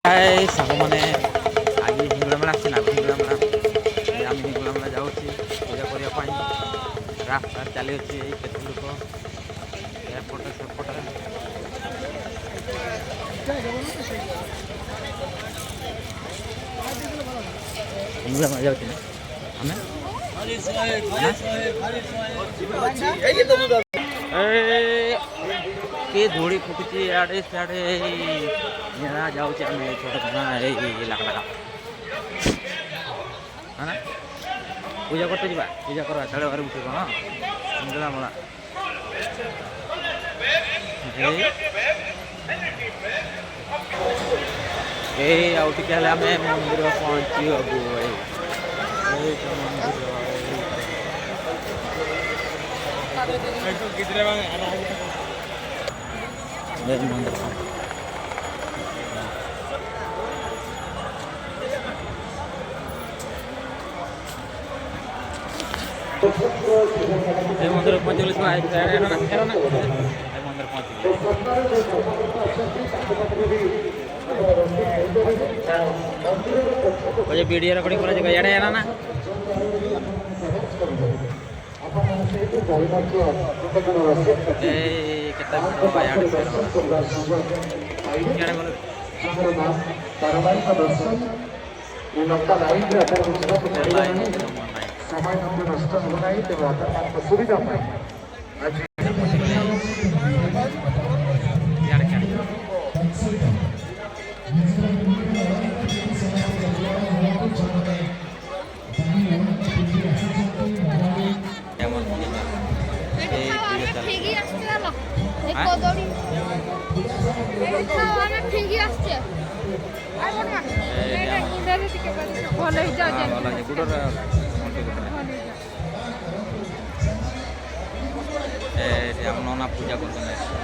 हाय सब मैंने आज हिंगुड़ा मेला आसे ना हिंगुड़ा मेला आम हिंगुड़ा मेला जाऊँगी पूजा करने रास्ता चली अच्छी केत लोक एपटे सेपटे हिंगुड़ा मेला जाऊँ के धूड़ी फुटुची आड़े साड़े जाऊँ आम छोट लाख लाख है ना पूजा करते जा पूजा करवा साढ़े बार उठे कौन हिंगुड़ा मेला आउ टे आम मंदिर पहुँची हबू मंदिर मंदिर पहुँच मंदिर पहुँच वीडियो रिकॉर्डिंग करा जगह याडे ना समय नष्ट होना तेज सुविधा नना पूजा करते